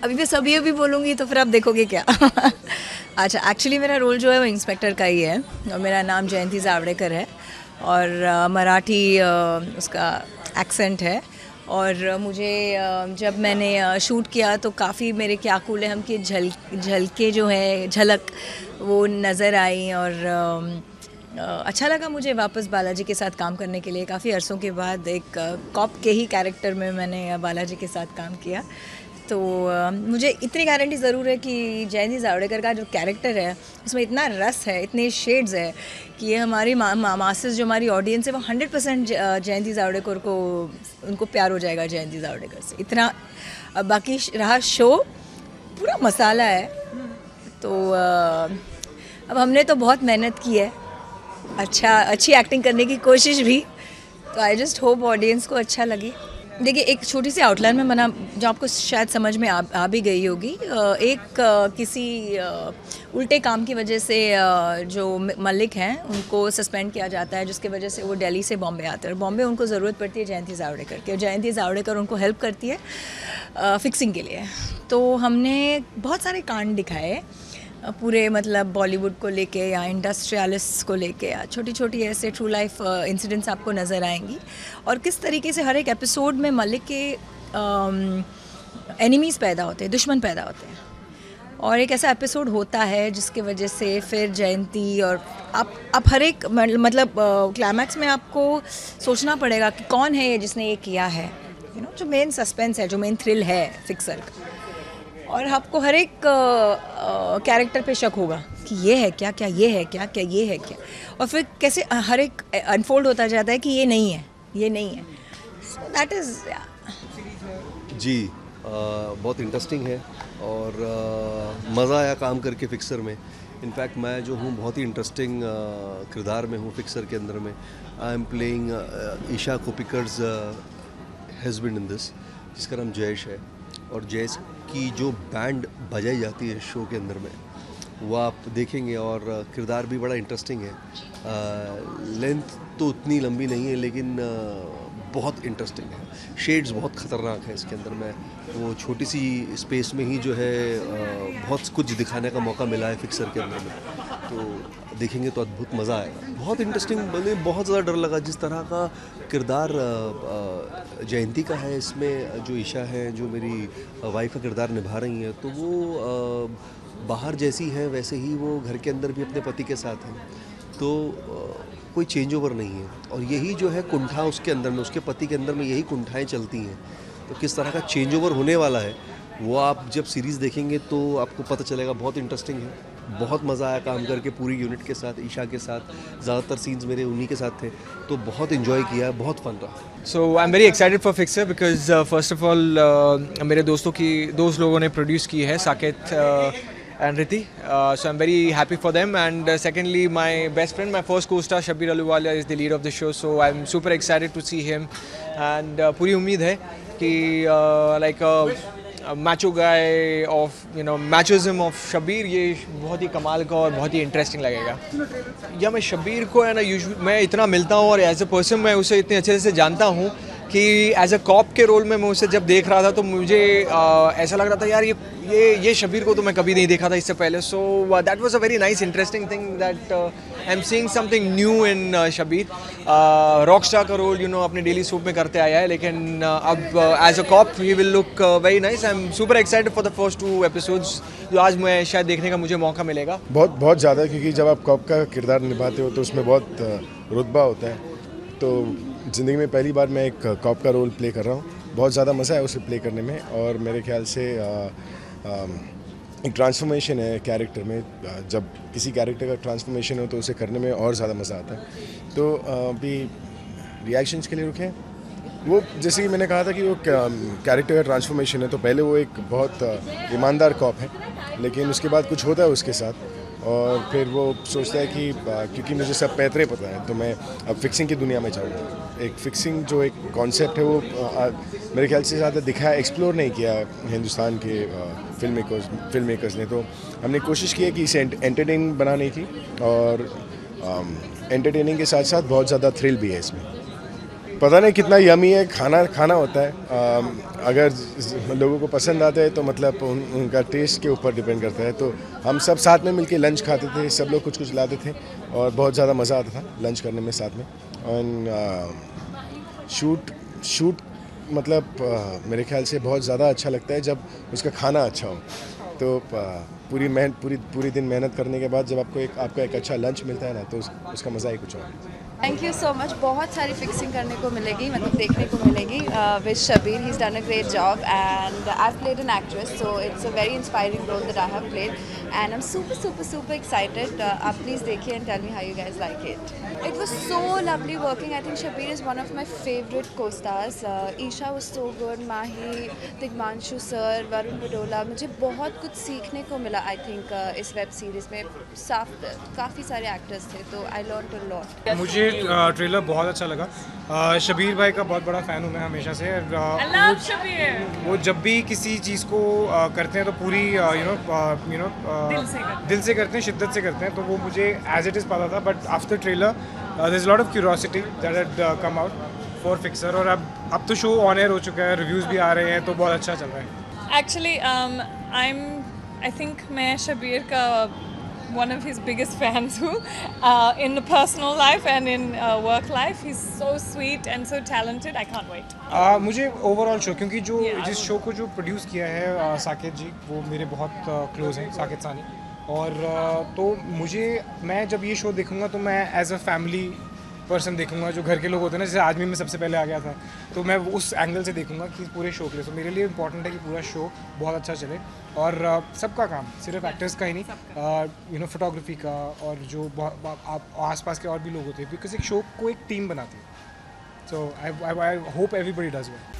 अभी मैं सभी भी बोलूँगी तो फिर आप देखोगे क्या। अच्छा, एक्चुअली मेरा रोल जो है वो इंस्पेक्टर का ही है और मेरा नाम जयंती जावड़ेकर है और मराठी उसका एक्सेंट है। और मुझे जब मैंने शूट किया तो काफ़ी मेरे क्या कूल है हम की झलके जो है झलक वो नज़र आई और अच्छा लगा मुझे वापस बालाजी के साथ काम करने के लिए। काफ़ी अरसों के बाद एक कॉप के ही कैरेक्टर में मैंने बालाजी के साथ काम किया। तो मुझे इतनी गारंटी ज़रूर है कि जयंती जावड़ेकर का जो कैरेक्टर है उसमें इतना रस है, इतने शेड्स है कि ये हमारी मासेस जो हमारी ऑडियंस है वो 100% जयंती जावड़ेकर को उनको प्यार हो जाएगा जयंती जावड़ेकर से इतना। बाकी रहा शो पूरा मसाला है। तो अब हमने तो बहुत मेहनत की है, अच्छी एक्टिंग करने की कोशिश भी, तो आई जस्ट होप ऑडियंस को अच्छा लगे। देखिए, एक छोटी सी आउटलाइन में बना जो आपको शायद समझ में आ भी गई होगी। किसी उल्टे काम की वजह से जो मलिक हैं उनको सस्पेंड किया जाता है, जिसकी वजह से वो दिल्ली से बॉम्बे आते हैं और बॉम्बे उनको ज़रूरत पड़ती है जयंती जावड़ेकर की और जयंती जावड़ेकर उनको हेल्प करती है फिक्सिंग के लिए। तो हमने बहुत सारे कांड दिखाए पूरे, मतलब बॉलीवुड को लेके या इंडस्ट्रियलिस्ट को लेके या छोटी छोटी ऐसे ट्रू लाइफ इंसिडेंट्स आपको नज़र आएंगी और किस तरीके से हर एक एपिसोड में मलिक के एनिमीज़ पैदा होते हैं, दुश्मन पैदा होते हैं और एक ऐसा एपिसोड होता है जिसके वजह से फिर जयंती और आप हर एक मतलब क्लाइमैक्स में आपको सोचना पड़ेगा कि कौन है ये जिसने ये किया है, जो मेन सस्पेंस है, जो मेन थ्रिल है फिक्सर का। और आपको हर एक कैरेक्टर पे शक होगा कि ये है क्या, क्या ये है क्या, क्या ये है क्या, और फिर कैसे हर एक अनफोल्ड होता जाता है कि ये नहीं है, ये नहीं है। सो दैट इज़ जी बहुत इंटरेस्टिंग है और मज़ा आया काम करके फिक्सर में। इनफैक्ट मैं जो हूँ बहुत ही इंटरेस्टिंग किरदार में हूँ फिक्सर के अंदर में। I am playing Isha Koppikar's husband in this, जिसका नाम जयेश है और जयेश की जो बैंड बजाई जाती है शो के अंदर में वो आप देखेंगे और किरदार भी बड़ा इंटरेस्टिंग है। लेंथ तो उतनी लंबी नहीं है लेकिन बहुत इंटरेस्टिंग है। शेड्स बहुत ख़तरनाक है इसके अंदर में। वो छोटी सी स्पेस में ही जो है बहुत कुछ दिखाने का मौका मिला है फिक्सर के अंदर में, तो देखेंगे तो अद्भुत मज़ा आएगा। बहुत इंटरेस्टिंग बने, बहुत ज़्यादा डर लगा जिस तरह का किरदार जयंती का है इसमें। जो ईशा है जो मेरी वाइफ का किरदार निभा रही हैं, तो वो बाहर जैसी है वैसे ही वो घर के अंदर भी अपने पति के साथ हैं, तो कोई चेंज ओवर नहीं है। और यही जो है कुंठा उसके अंदर में, उसके पति के अंदर में यही कुंठाएँ चलती हैं। तो किस तरह का चेंज ओवर होने वाला है वो आप जब सीरीज़ देखेंगे तो आपको पता चलेगा। बहुत इंटरेस्टिंग है, बहुत मज़ा आया काम करके पूरी यूनिट के साथ, ईशा के साथ। ज़्यादातर सीन्स मेरे उन्हीं के साथ थे, तो बहुत इन्जॉय किया, बहुत फन रहा। So I am very excited for Fixer because first of all मेरे दोस्त लोगों ने प्रोड्यूस की है, Saket and Riti. So I'm very happy for them. And secondly, my best friend, my first co-star Shabbir Aluwalia is the lead of the show. So I'm super excited to see him. And पूरी उम्मीद है कि like a macho guy of machoism of Shabbir, ये बहुत ही कमाल का और बहुत ही इंटरेस्टिंग लगेगा। या मैं शब्बीर को है ना मैं इतना मिलता हूँ और एज ए पर्सन मैं उसे इतने अच्छे से जानता हूँ कि एज अ कॉप के रोल में मैं उसे जब देख रहा था तो मुझे ऐसा लग रहा था यार ये शब्बीर को तो मैं कभी नहीं देखा था इससे पहले। So that was a very nice interesting thing that I am seeing something new in Shabbir. Rock star का रोल अपने डेली सोप में करते आया है, लेकिन अब as a cop he will look very nice. I am super excited for the first 2 episodes जो आज मैं शायद देखने का मुझे मौका मिलेगा। बहुत ज़्यादा, क्योंकि जब आप कॉप का किरदार निभाते हो तो उसमें बहुत रुतबा होता है। तो ज़िंदगी में पहली बार मैं एक कॉप का रोल प्ले कर रहा हूँ। बहुत ज़्यादा मज़ा है उसे प्ले करने में और मेरे ख्याल से एक ट्रांसफॉर्मेशन है कैरेक्टर में। जब किसी कैरेक्टर का ट्रांसफॉर्मेशन हो तो उसे करने में और ज़्यादा मज़ा आता है। तो अभी रिएक्शंस के लिए रुके। वो जैसे कि मैंने कहा था कि वो कैरेक्टर का ट्रांसफॉर्मेशन है, तो पहले वो एक बहुत ईमानदार कॉप है, लेकिन उसके बाद कुछ होता है उसके साथ और फिर वो सोचता है कि क्योंकि मुझे सब पैतरे पता है तो मैं अब फिक्सिंग की दुनिया में जाऊँगा। एक फिक्सिंग जो एक कॉन्सेप्ट है वो मेरे ख्याल से ज़्यादा दिखाया, एक्सप्लोर नहीं किया हिंदुस्तान के फिल्म मेकर्स ने। तो हमने कोशिश की है कि इसे एंटरटेनिंग बनाने की और एंटरटेनिंग के साथ साथ बहुत ज़्यादा थ्रिल भी है इसमें। पता नहीं कितना यमी है खाना होता है। अगर लोगों को पसंद आता है तो मतलब उनका टेस्ट के ऊपर डिपेंड करता है। तो हम सब साथ में मिलके लंच खाते थे, सब लोग कुछ लाते थे और बहुत ज़्यादा मज़ा आता था लंच करने में साथ में। और शूट मतलब मेरे ख्याल से बहुत ज़्यादा अच्छा लगता है जब उसका खाना अच्छा हो। तो पूरी दिन मेहनत करने के बाद जब आपका एक अच्छा लंच मिलता है ना, तो उसका मज़ा ही कुछ और है। Thank you so much. बहुत सारी फिक्सिंग करने को मिलेगी, मतलब देखने को मिलेगी with Shabir. He is done a great job and I have played an actress, so it's a very inspiring role that I have played and I am super excited. आप प्लीज़ देखिए and tell me how you guys like it. It was so lovely working. I think Shabir is one of my favourite costars. Isha was so good, Mahi, Digmanshu sir, Varun Badola. मुझे बहुत कुछ सीखने को मिला I think इस web series में। काफ़ी सारे एक्टर्स थे, तो आई लर्न अ लॉट। मुझे ट्रेलर बहुत अच्छा लगा। शबीर भाई का बहुत बड़ा फ़ैन हूँ मैं हमेशा से। वो जब भी किसी चीज़ को करते हैं तो पूरी दिल से करते हैं, शिद्दत से करते हैं। तो वो मुझे एज इट इज़ पता था, but after trailer there is lot of curiosity that had come out for fixer. और अब तो शो ऑन एयर हो चुका है, रिव्यूज़ भी आ रहे हैं, तो बहुत अच्छा चल रहा है। Actually, I think मैं शबीर का one of his biggest fans who in the personal life and in work life. He's so sweet and so talented. I can't wait. मुझे ओवरऑल शो, क्योंकि जिस शो को जो प्रोड्यूस किया है साकेत जी, वो मेरे बहुत क्लोज हैं, साकेत सानी। और तो मैं जब ये शो देखूंगा तो मैं एज अ फैमिली पर्सन देखूंगा। जो घर के लोग होते हैं ना, जैसे आज भी मैं सबसे पहले आ गया था, तो मैं उस एंगल से देखूंगा कि पूरे शो के लिए। तो मेरे लिए इंपॉर्टेंट है कि पूरा शो बहुत अच्छा चले। और सबका काम, सिर्फ एक्टर्स का ही नहीं, फोटोग्राफी का, और जो आसपास के और भी लोग होते हैं, बिकॉज एक शो को एक टीम बनाती है। So I hope everybody does well.